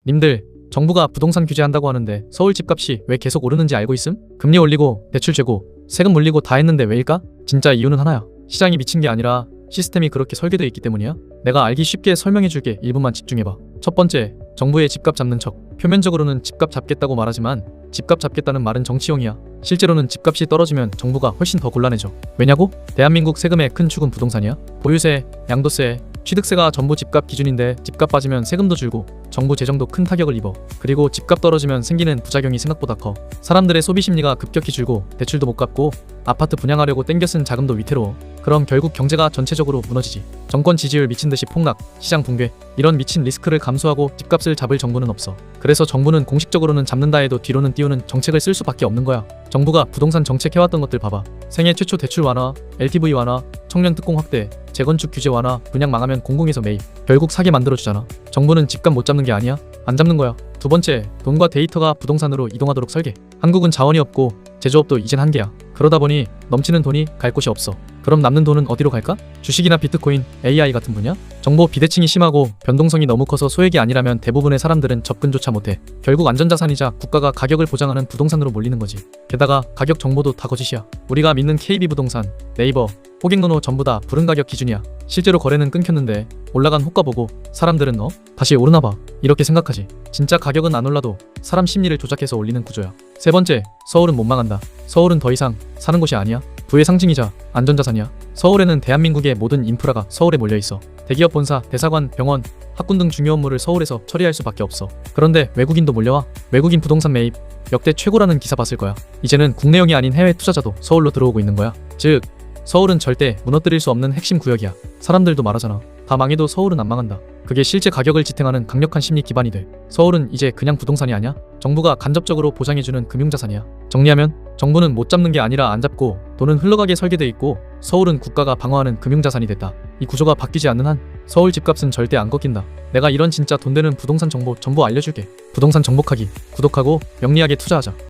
님들, 정부가 부동산 규제한다고 하는데 서울 집값이 왜 계속 오르는지 알고 있음? 금리 올리고 대출 재고 세금 물리고 다 했는데 왜일까? 진짜 이유는 하나야. 시장이 미친 게 아니라 시스템이 그렇게 설계되어 있기 때문이야. 내가 알기 쉽게 설명해줄게. 1분만 집중해봐. 첫 번째, 정부의 집값 잡는 척. 표면적으로는 집값 잡겠다고 말하지만 집값 잡겠다는 말은 정치용이야. 실제로는 집값이 떨어지면 정부가 훨씬 더 곤란해져. 왜냐고? 대한민국 세금의 큰 축은 부동산이야. 보유세, 양도세, 취득세가 전부 집값 기준인데 집값 빠지면 세금도 줄고 정부 재정도 큰 타격을 입어. 그리고 집값 떨어지면 생기는 부작용이 생각보다 커. 사람들의 소비 심리가 급격히 줄고 대출도 못 갚고 아파트 분양하려고 땡겨 쓴 자금도 위태로워. 그럼 결국 경제가 전체적으로 무너지지. 정권 지지율 미친듯이 폭락, 시장 붕괴. 이런 미친 리스크를 감수하고 집값을 잡을 정부는 없어. 그래서 정부는 공식적으로는 잡는다 해도 뒤로는 띄우는 정책을 쓸 수밖에 없는 거야. 정부가 부동산 정책 해왔던 것들 봐봐. 생애 최초 대출 완화, LTV 완화, 청년 특공 확대, 재건축 규제 완화, 분양 망하면 공공에서 매입. 결국 사게 만들어주잖아. 정부는 집값 못 잡는 게 아니야? 안 잡는 거야. 두 번째, 돈과 데이터가 부동산으로 이동하도록 설계. 한국은 자원이 없고 제조업도 이젠 한계야. 그러다 보니 넘치는 돈이 갈 곳이 없어. 그럼 남는 돈은 어디로 갈까? 주식이나 비트코인, AI 같은 분야? 정보 비대칭이 심하고 변동성이 너무 커서 소액이 아니라면 대부분의 사람들은 접근조차 못해. 결국 안전자산이자 국가가 가격을 보장하는 부동산으로 몰리는 거지. 게다가 가격 정보도 다 거짓이야. 우리가 믿는 KB부동산, 네이버, 호갱노노 전부 다 부른 가격 기준이야. 실제로 거래는 끊겼는데 올라간 호가 보고 사람들은 다시 오르나봐 이렇게 생각하지. 진짜 가격은 안 올라도 사람 심리를 조작해서 올리는 구조야. 세 번째, 서울은 못 망한다. 서울은 더 이상 사는 곳이 아니야. 부의 상징이자 안전자산이야. 서울에는 대한민국의 모든 인프라가 서울에 몰려있어. 대기업 본사, 대사관, 병원, 학군 등 중요 업무를 서울에서 처리할 수밖에 없어. 그런데 외국인도 몰려와. 외국인 부동산 매입 역대 최고라는 기사 봤을 거야. 이제는 국내용이 아닌 해외 투자자도 서울로 들어오고 있는 거야. 즉 서울은 절대 무너뜨릴 수 없는 핵심 구역이야. 사람들도 말하잖아. 다 망해도 서울은 안 망한다. 그게 실제 가격을 지탱하는 강력한 심리 기반이 돼. 서울은 이제 그냥 부동산이 아니야. 정부가 간접적으로 보장해주는 금융자산이야. 정리하면 정부는 못 잡는 게 아니라 안 잡고 돈은 흘러가게 설계돼 있고 서울은 국가가 방어하는 금융자산이 됐다. 이 구조가 바뀌지 않는 한 서울 집값은 절대 안 꺾인다. 내가 이런 진짜 돈 되는 부동산 정보 전부 알려줄게. 부동산 정복하기 구독하고 영리하게 투자하자.